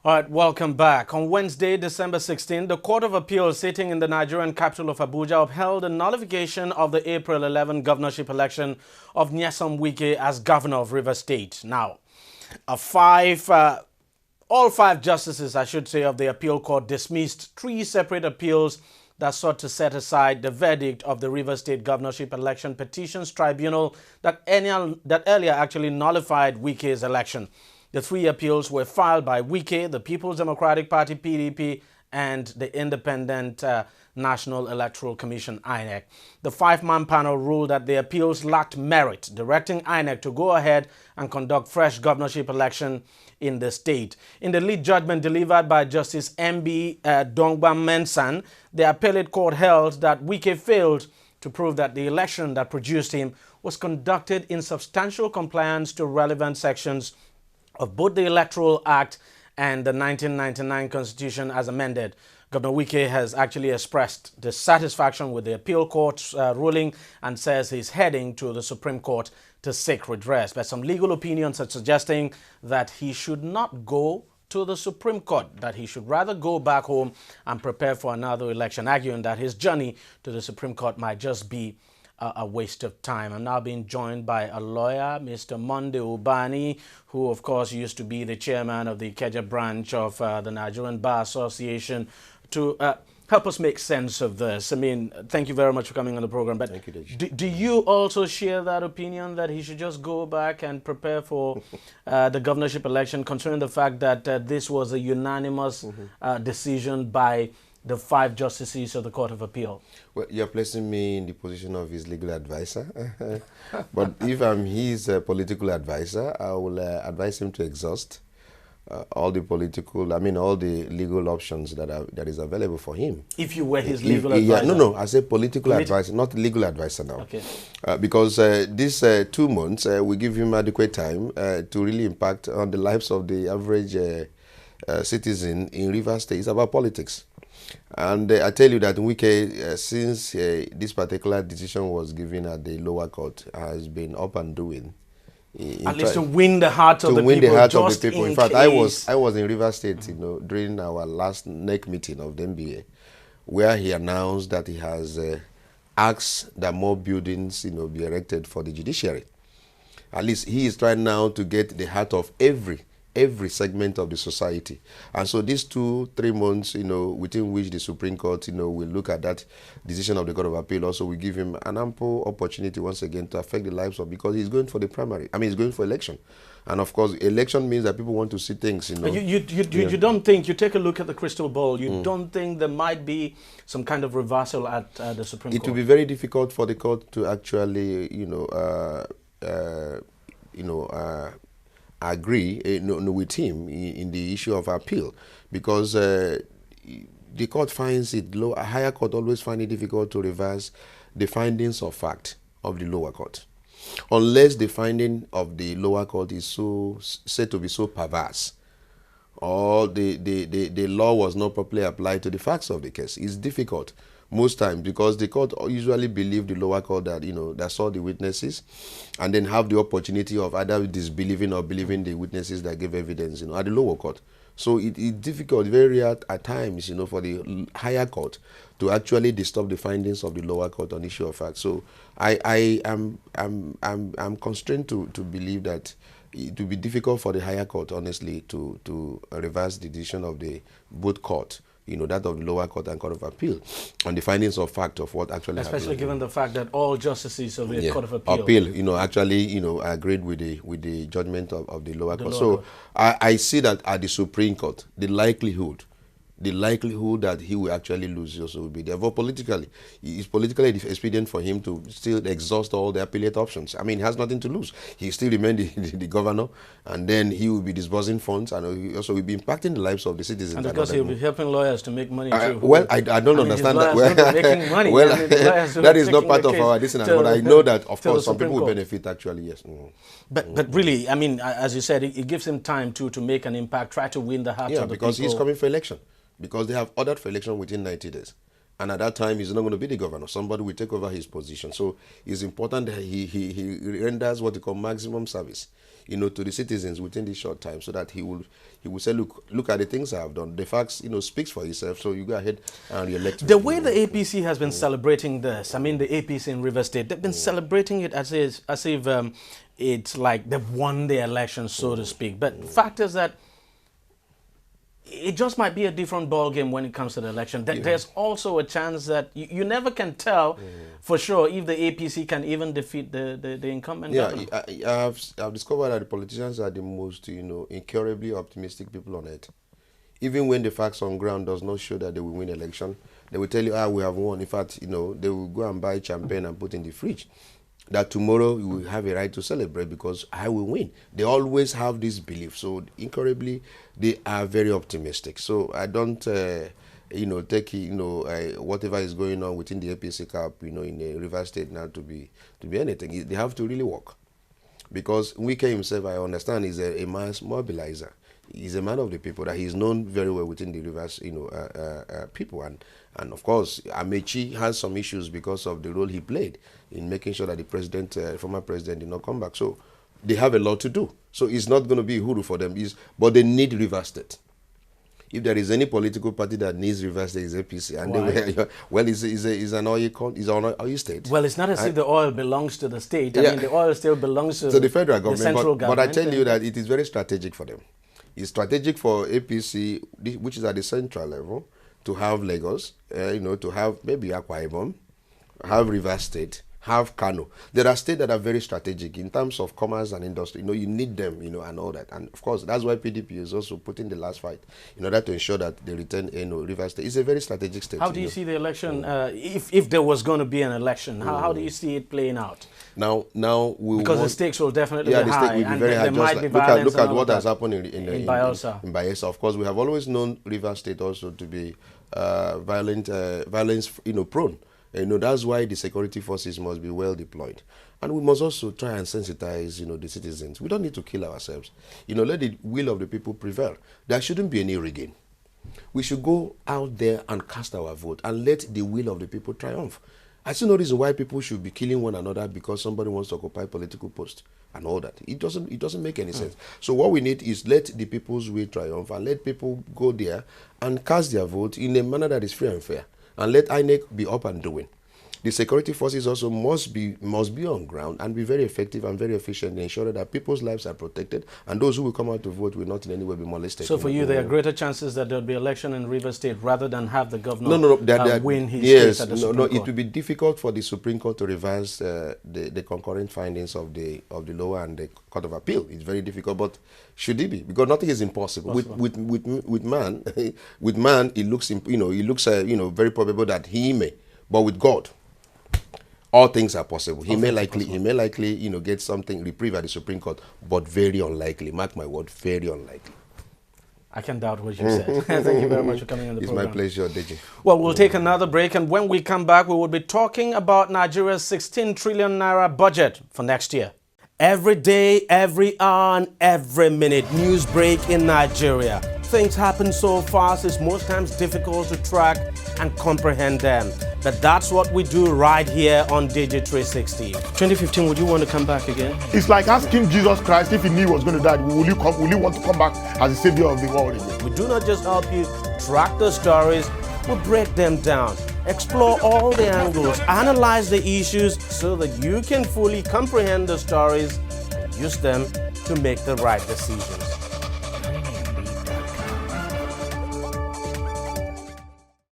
All right, welcome back. On Wednesday, December 16, the Court of Appeal sitting in the Nigerian capital of Abuja upheld the nullification of the April 11 governorship election of Nyesom Wike as governor of Rivers State. Now, all five justices, I should say, of the appeal court dismissed three separate appeals that sought to set aside the verdict of the Rivers State Governorship Election Petitions Tribunal that earlier actually nullified Wike's election. The three appeals were filed by Wike, the People's Democratic Party, PDP, and the Independent National Electoral Commission, INEC. The five-man panel ruled that the appeals lacked merit, directing INEC to go ahead and conduct fresh governorship election in the state. In the lead judgment delivered by Justice M.B. Dongba Mensah, the appellate court held that Wike failed to prove that the election that produced him was conducted in substantial compliance to relevant sections of both the Electoral Act and the 1999 Constitution as amended. Governor Wike has actually expressed dissatisfaction with the appeal court's ruling and says he's heading to the Supreme Court to seek redress. But some legal opinions are suggesting that he should not go to the Supreme Court, that he should rather go back home and prepare for another election, arguing that his journey to the Supreme Court might just be a waste of time. I'm now being joined by a lawyer, Mr. Monday Ubani, who of course used to be the chairman of the Ikeja branch of the Nigerian Bar Association, to help us make sense of this. I mean, thank you very much for coming on the program. But thank you, DEJI. Do you also share that opinion that he should just go back and prepare for the governorship election, considering the fact that this was a unanimous decision by the five justices of the Court of Appeal? Well, you're placing me in the position of his legal advisor. But if I'm his political advisor, I will advise him to exhaust all the legal options that is available for him. If you were his legal advisor? Yeah, no, I say political advisor, not legal advisor now. Okay. Because these 2 months will give him adequate time to really impact on the lives of the average citizen in Rivers State. It's about politics. And I tell you that Wike, since this particular decision was given at the lower court, has been up and doing. At least to win the heart of the people. To win the heart of the people. In fact, I was in Rivers State, during our last NEC meeting of the NBA, where he announced that he has asked that more buildings, be erected for the judiciary. At least he is trying now to get the heart of every segment of the society. And so these 2-3 months, within which the Supreme Court, will look at that decision of the Court of Appeal, also will give him an ample opportunity once again to affect the lives of, because he's going for the primary. I mean, he's going for election. And of course, election means that people want to see things, You don't think, you take a look at the crystal ball, you don't think there might be some kind of reversal at the Supreme Court? It will be very difficult for the court to actually, agree with him in the issue of appeal, because the court finds it a higher court always find it difficult to reverse the findings of fact of the lower court, unless the finding of the lower court is said to be so perverse, or the law was not properly applied to the facts of the case. It's difficult most times, because the court usually believe the lower court that that saw the witnesses, and then have the opportunity of either disbelieving or believing the witnesses that gave evidence at the lower court. So it's difficult, very rare at times, for the higher court to actually disturb the findings of the lower court on issue of fact. So I'm constrained to believe that it will be difficult for the higher court, honestly, to reverse the decision of the both court, that of the lower court and Court of Appeal, on the findings of fact of what actually happened. Especially given the fact that all justices of the Court of Appeal, actually, agreed with the judgment of the lower court. So I see that at the Supreme Court, the likelihood that he will actually lose also will be there. But politically, it's politically expedient for him to still exhaust all the appellate options. I mean, he has nothing to lose. He still remains the governor, and then he will be disbursing funds, and he also will be impacting the lives of the citizens. And because he will be helping lawyers to make money too. Well, I don't understand that. Making money. Well, that is not part of our decision, but I know that, of course, some people will benefit, actually, yes. But really, I mean, as you said, it gives him time to make an impact, try to win the hearts of the people. Because he's coming for election. Because they have ordered for election within 90 days. And at that time, he's not going to be the governor. Somebody will take over his position. So it's important that he renders what he call maximum service, to the citizens within this short time, so that he will say, look at the things I have done. The facts, speaks for itself. So you go ahead and re-elect me. The way the APC has been celebrating this, I mean, the APC in Rivers State, they've been celebrating it as if it's like they've won the election, so to speak. But the fact is that it just might be a different ball game when it comes to the election. There's also a chance that you never can tell for sure if the APC can even defeat the incumbent governor. I've discovered that the politicians are the most, incurably optimistic people on earth. Even when the facts on ground does not show that they will win election, they will tell you, we have won. In fact, they will go and buy champagne and put in the fridge. That tomorrow you will have a right to celebrate because I will win. They always have this belief. So incurably, they are very optimistic. So I don't, take whatever is going on within the APC cap, in a Rivers State now to be anything. They have to really work, because Wike himself, I understand, is a mass mobilizer. He's a man of the people, that he's known very well within the Rivers, people. And of course, Amechi has some issues because of the role he played in making sure that the former president did not come back. So they have a lot to do. So it's not going to be a hoodoo for them. but they need Rivers State. If there is any political party that needs Rivers State, is APC. And it's an oil state. Well, it's not as if the oil belongs to the state. I mean, the oil still belongs to the federal government. The central government. But I tell you that it is very strategic for them. It's strategic for APC, which is at the central level, to have Lagos, to have maybe Akwa Ibom, have Rivers State, have Kano. There are states that are very strategic in terms of commerce and industry. You need them, and all that. And of course, that's why PDP is also putting the last fight in order to ensure that they return, Rivers State. It's a very strategic state. How do you see the election, if there was going to be an election, how do you see it playing out? Now because the stakes will definitely be high. The stakes will be very high. Might be violence. Look at what has happened in Bayelsa. In Bayelsa. Of course, we have always known Rivers State also to be violence, prone. That's why the security forces must be well deployed. And we must also try and sensitize, the citizens. We don't need to kill ourselves. Let the will of the people prevail. There shouldn't be any rigging. We should go out there and cast our vote and let the will of the people triumph. I see no reason why people should be killing one another because somebody wants to occupy political post and all that. It doesn't make any sense. So what we need is let the people's will triumph and let people go there and cast their vote in a manner that is free and fair. And let INEC be up and doing. The security forces also must be on ground and be very effective and very efficient in ensuring that people's lives are protected and those who will come out to vote will not in any way be molested. So for you, there are greater chances that there will be election in Rivers State rather than have the governor win his case at the Supreme Court? It will be difficult for the Supreme Court to reverse the concurrent findings of the lower and the Court of Appeal. It's very difficult, but should it be? Because nothing is impossible. With man, it looks very probable that he may, but with God, all things are possible. He may likely, get something reprieve at the Supreme Court, but very unlikely. Mark my word, very unlikely. I can doubt what you said. Thank you very much for coming on the program. It's my pleasure, DEJI. Well, we'll take another break, and when we come back, we will be talking about Nigeria's 16 trillion naira budget for next year. Every day, every hour, and every minute, news break in Nigeria. Things happen so fast, it's most times difficult to track and comprehend them. But that's what we do right here on DEJI360. 2015, would you want to come back again? It's like asking Jesus Christ if he knew he was going to die, will you want to come back as the savior of the world again? We do not just help you track the stories, we break them down, explore all the angles, analyze the issues so that you can fully comprehend the stories and use them to make the right decisions.